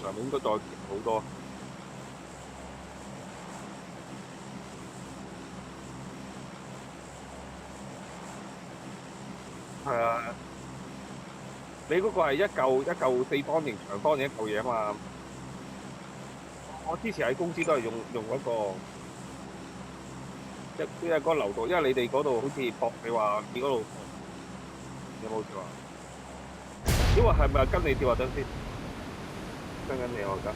上面應該再勁好多。係啊，你嗰個係一嚿四方形長方形一嚿嘢啊嘛。我之前喺公司都係用嗰個因為嗰個流動，因為你哋嗰度好似博，你話你嗰度有冇笑啊？因為係咪跟你跳啊？等先，跟緊你我而家。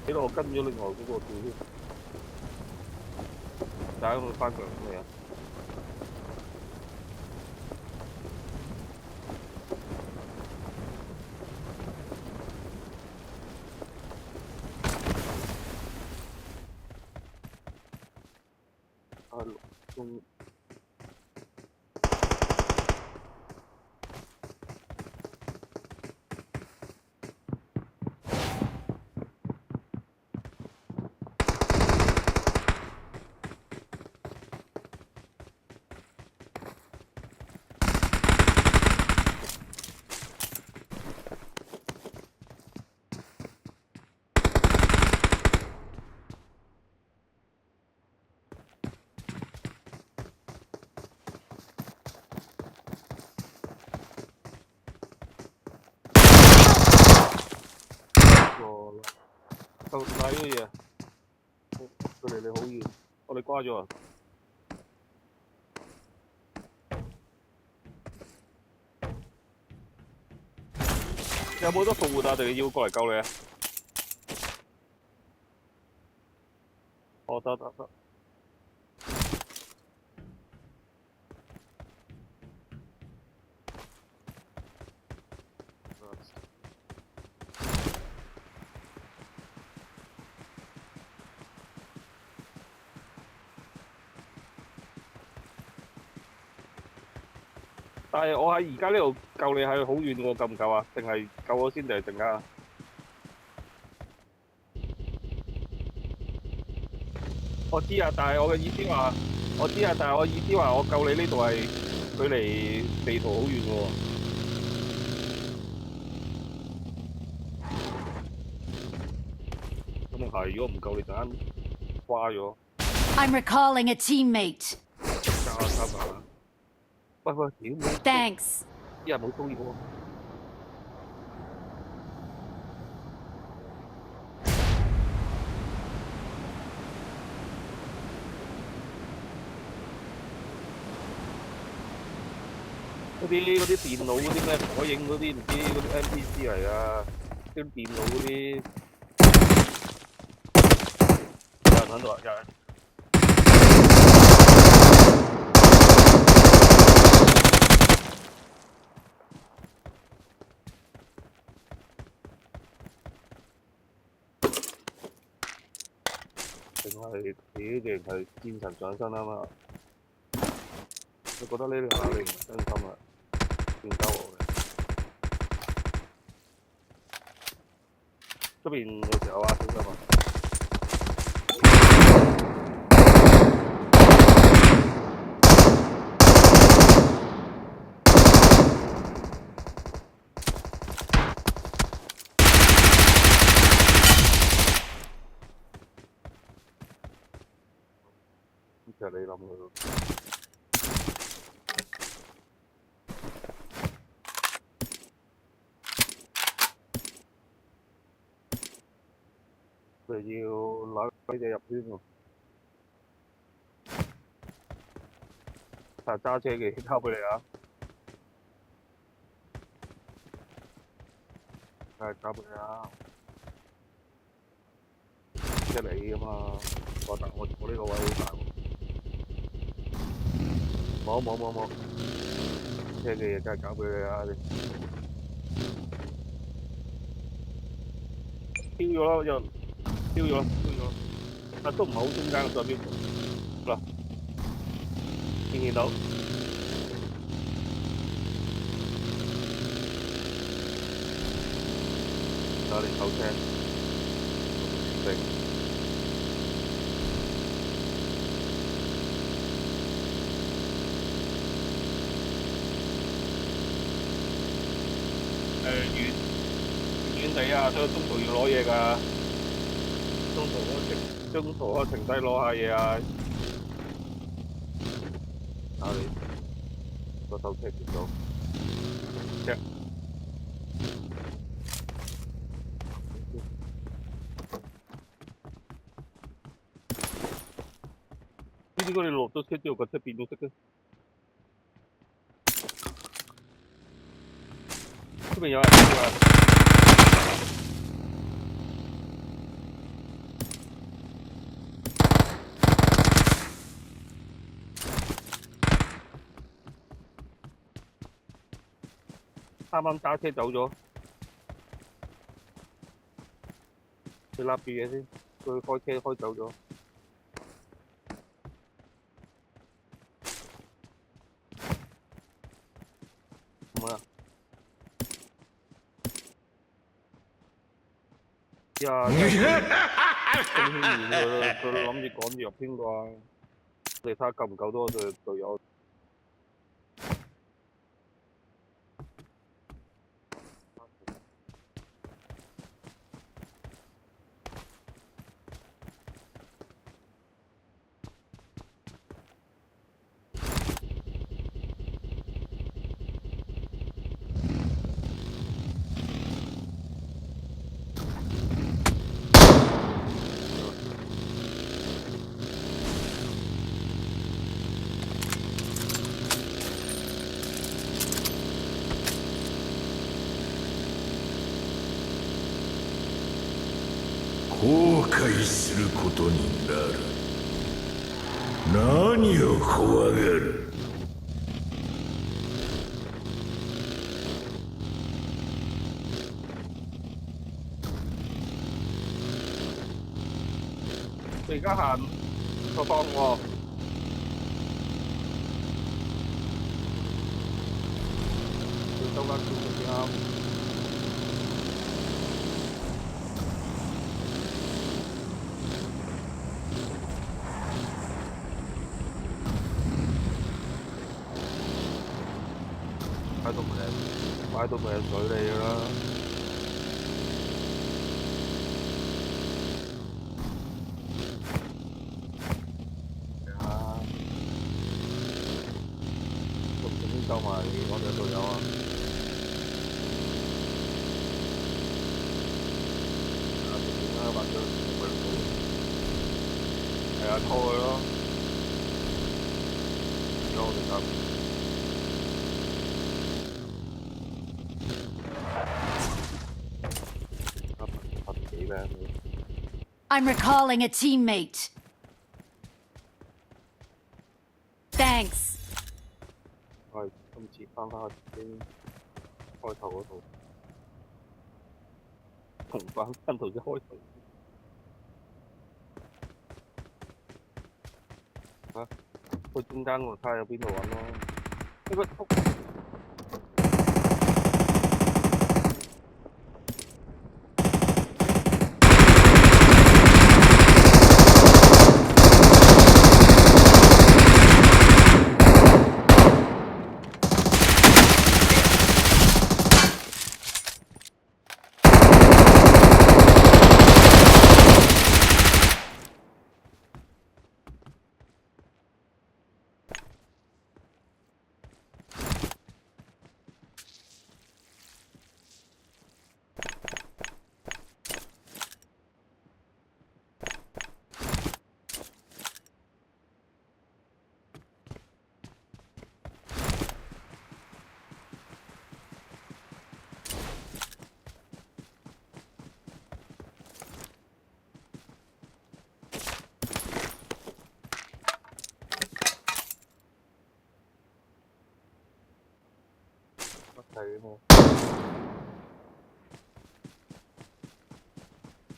呢度我跟咗另外嗰個跳先，大家會翻上嚟未啊？啊，中個夠晒呢個嘢，佢離你好遠，我哋瓜咗啊！有冇得復活啊？定係要過嚟救你啊？哦，得得得。但係我喺而家呢度救你係好遠喎，夠唔夠啊？定係救我先定係陣間啊？我知啊，但係我嘅意思話，我知啊，但係我意思話，我救你呢度係距離地圖好遠喎。咁啊係，如果唔夠你陣間瓜咗。I'm recalling a teammate. 加300。喂喂，屌你！ Thanks. 啲人冇中意我。嗰啲電腦嗰啲咩火影嗰啲唔知嗰啲 NPC 嚟啊，啲電腦嗰啲有人喺度啊，有人。定係屌定係戰神上身啊嘛？我覺得呢下你唔係真心啊，亂鳩我嘅。出邊有時候啊，小心啊！就係你諗佢咯。佢要攞呢隻入圈喎。但係揸車嘅交俾你啊！係交俾你啊！即係你啊嘛！我呢個位好大喎。冇，車嘅嘢梗係交俾你啊！飄咗啦，又飄咗啦，但都唔係好中間，在邊度？嗱，見唔見到？我哋手車，定遠地啊，所以中途要攞嘢㗎，中途啊停低攞下嘢啊，啊你個手車跌咗，車。呢啲你落咗車之後，個車變咗色嘅，出邊有人㗎。啱啱揸車走咗，佢立住嘢先，佢開車開走咗。唔啊！呀！咁輕易佢諗住趕住入添啩？你睇下夠唔夠多隊友？後悔することになる。何を怖がる。佢而家行個方喎，佢收翻轉先啱。擺到咪有水你㗎啦！係啊，仲先收埋我哋隊友啊！啊，點啦，或者佢係啊，拖佢咯，而家我哋就。I'm recalling a teammate. Thanks. 係今次翻返去先開頭嗰度，同翻頭先開頭。啊，去中間喎，睇下有邊度揾咯。呢個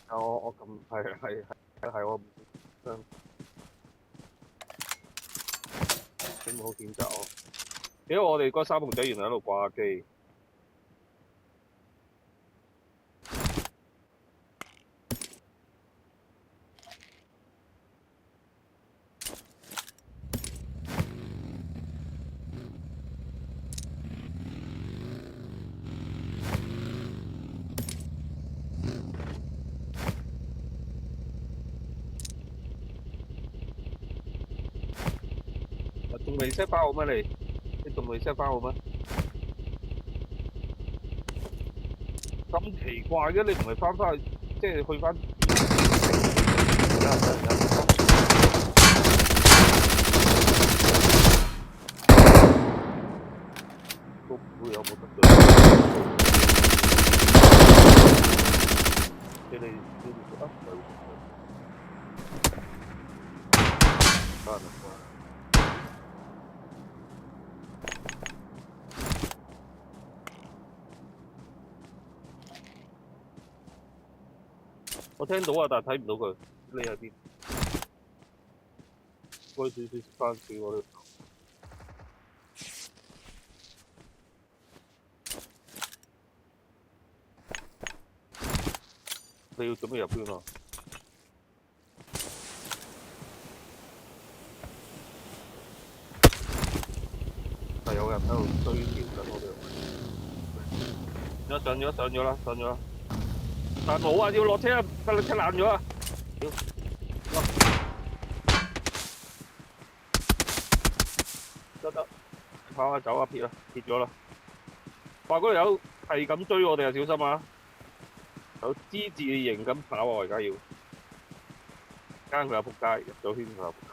我咁係我唔想你冇選擇我。因為我哋嗰三號仔原來喺度掛機。仲未 set 翻好咩你？你仲未 set 翻好咩？咁奇怪嘅，你唔係翻去，即係去翻。都唔會有冇得罪。你哋啊，係我聽到啊，但係睇唔到佢匿喺邊。開少少翻少我呢度。你要準備入邊啊？係有人喺度追瞄緊我哋。上咗啦！但冇啊，要落車啊！得你車爛咗啊！屌，得，跑下走啊，撇咗啦！話嗰條友係咁追我哋啊，小心啊！有之字形咁跑啊！我而家要，佢有仆街，入咗圈佢有仆街。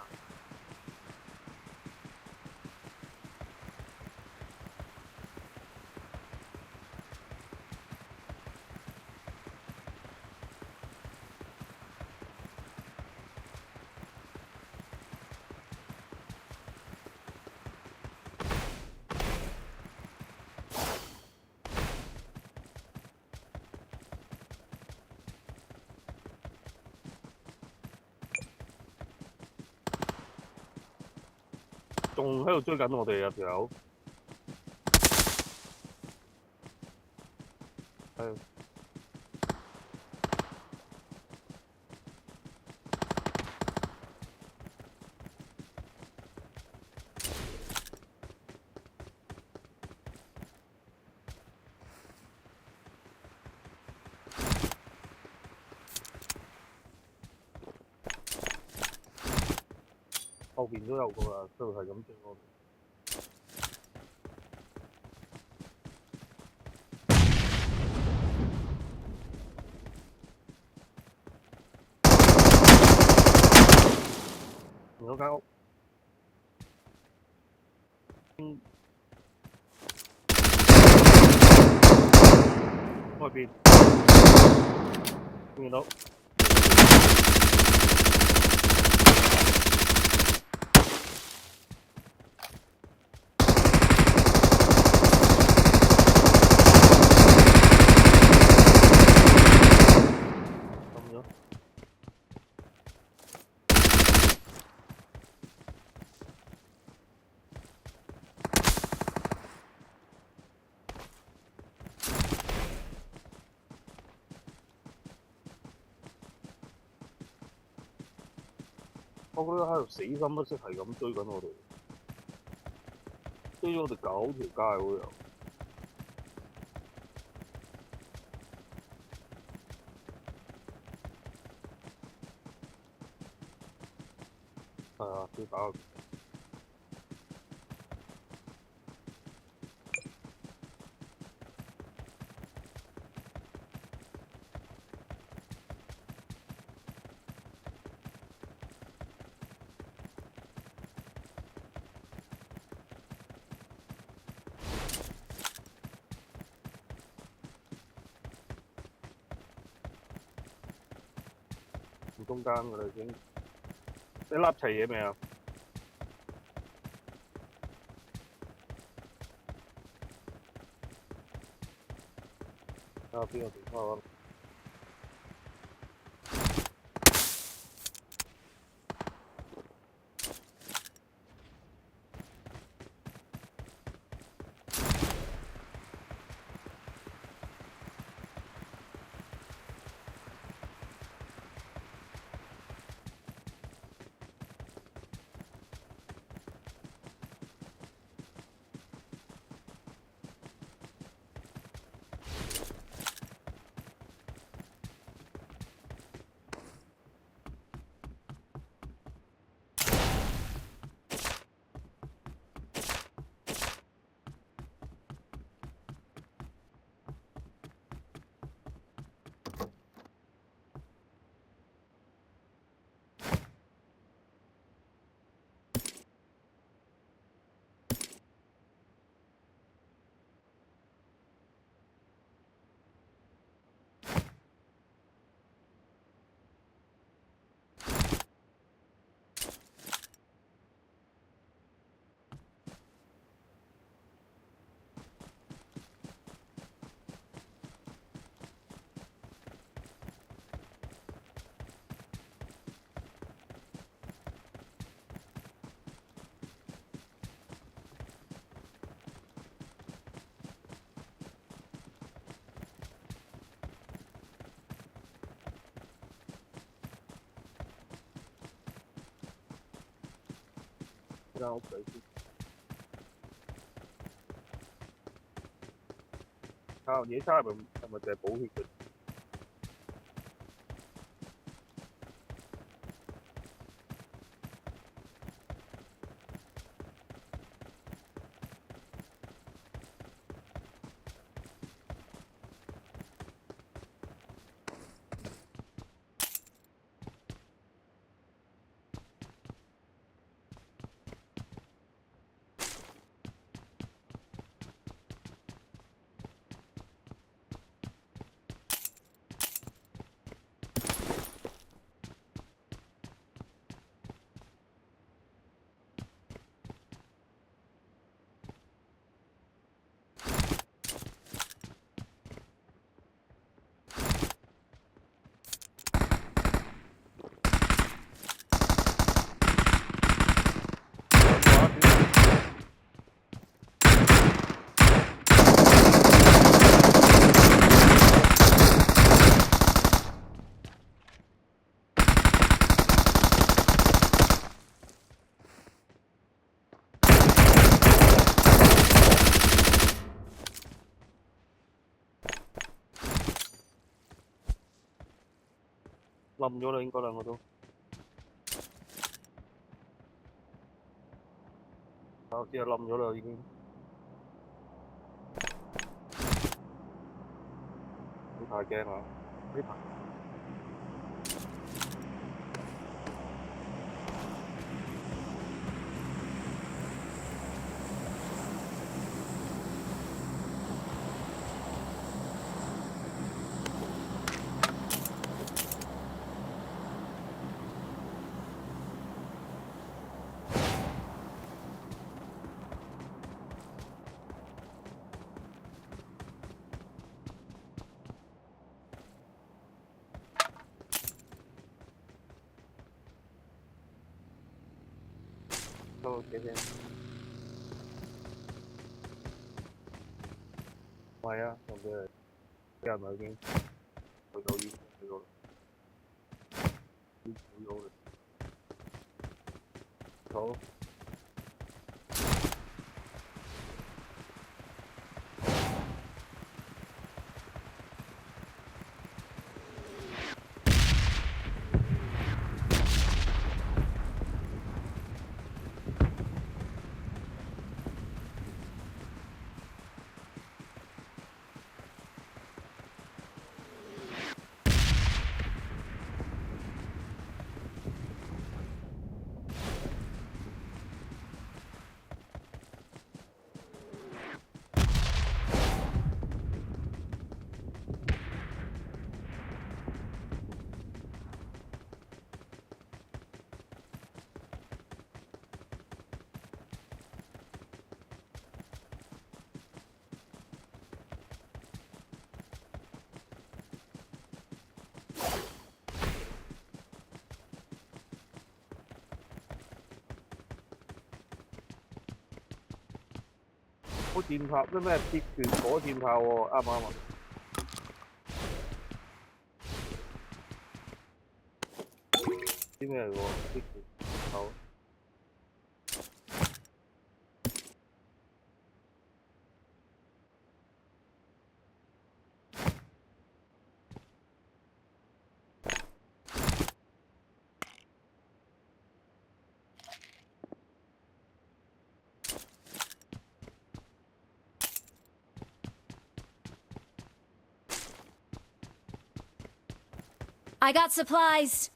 仲喺度追緊我哋啊條友，係後邊都有個啊，都係咁追我哋。嗰間屋，外邊見到。我覺得喺度死心不息，係咁追緊我哋，追咗我哋9條街喎又。係啊，要打佢。中間㗎啦已經，你笠齊嘢未啊？睇下邊個地方啊？間屋仔先。靠野餐係咪淨係補血嘅？冧咗啦，應該兩個都。我知啊，冧咗啦已經。太驚啦！呢排都幾驚。唔係啊，同佢俾人啦已經去到醫院去到啦，醫院到啦。好。火箭炮咩鐵拳火箭炮喎，啱唔啱啊？啲咩嚟喎？鐵拳炮。I got supplies.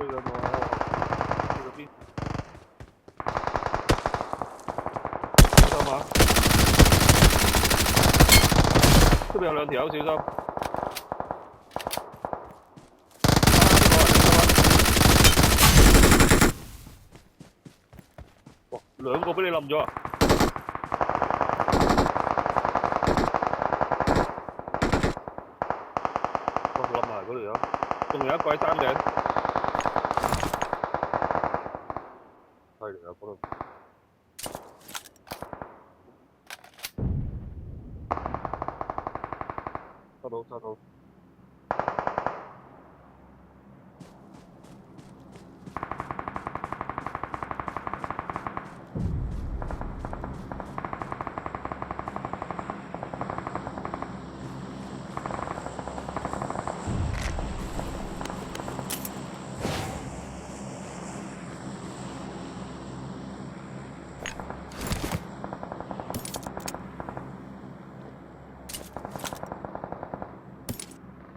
追緊我啊！呢邊小心啊！出邊有兩條友，小心！哇，兩個俾你冧咗啊！哇，冧埋嗰條友，仲有一個喺山頂，犀利啊！嗰度收到。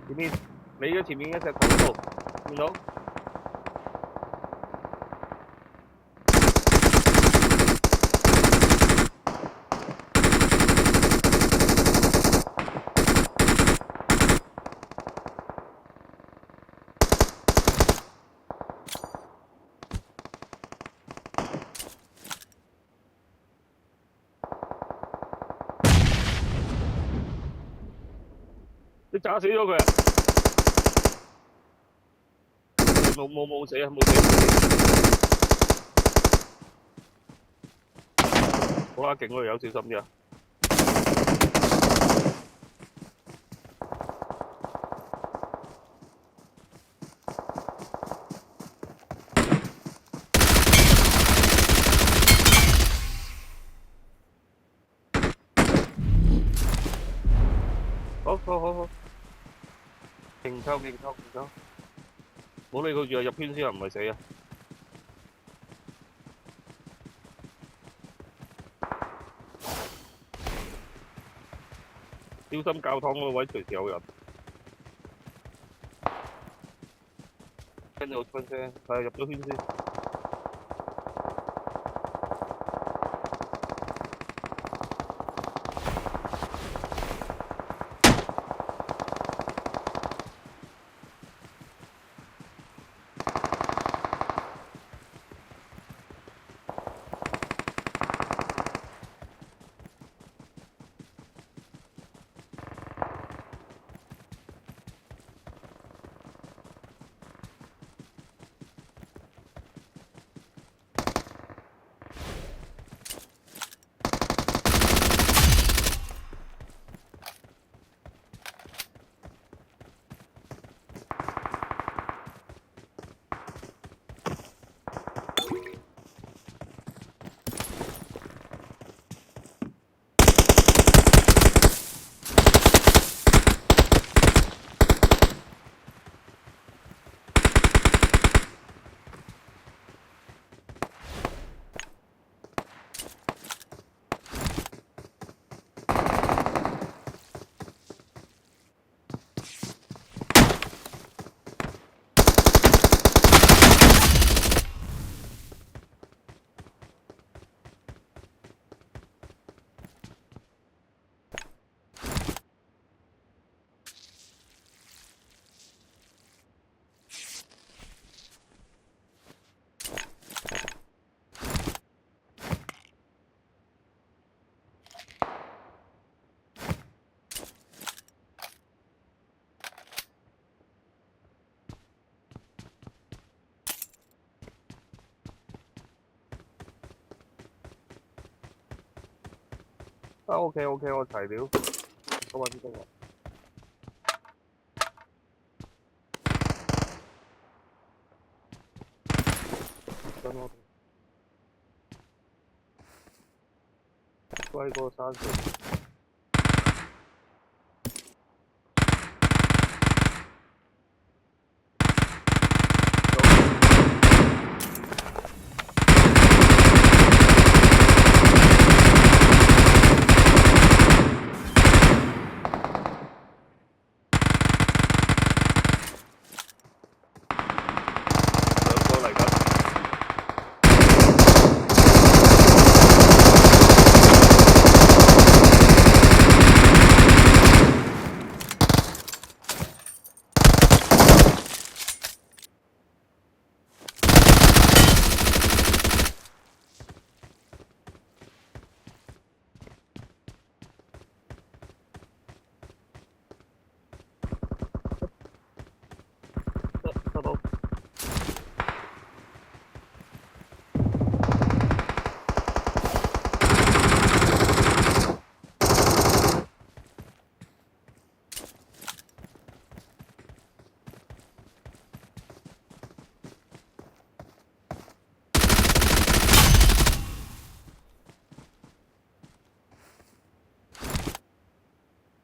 前面，你嘅前面嘅石頭嗰度，見到？你炸死咗佢啊！冇死啊！冇死！好啦，勁嗰條友小心啲啊！好，勁抽！冇理佢住啊，入圈先啊，唔係死啊！小心教堂嗰個位隨時有人。聽到槍聲，係入咗圈先。OK，我齊料，我揾到啊！等我歸個山上。收到。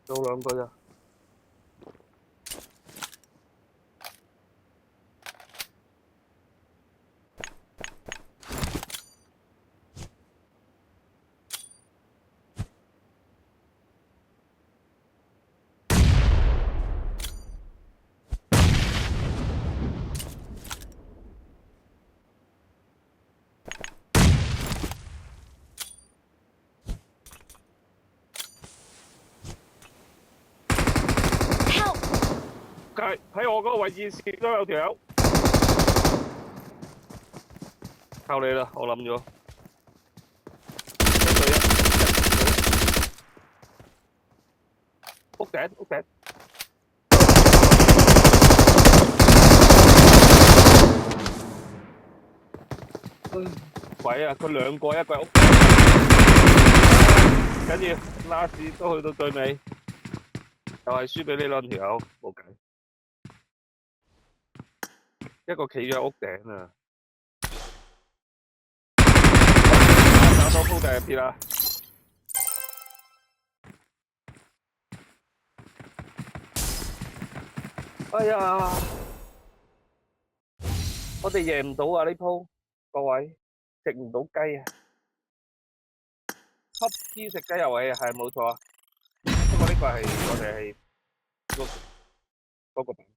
有兩個咋？喺我嗰個位置線都有條友，靠你啦！我諗咗一對一，屋頂屋頂，鬼啊！佢兩個一個屋頂，跟住拉屎都去到最尾，又係輸俾呢兩條友，冇計。一個企咗喺屋頂啊！打到鋪地入邊啦！哎呀，我哋贏唔到啊！呢鋪各位食唔到雞啊！PUBG食雞遊戲係冇錯啊，不過呢個係我哋係嗰個版。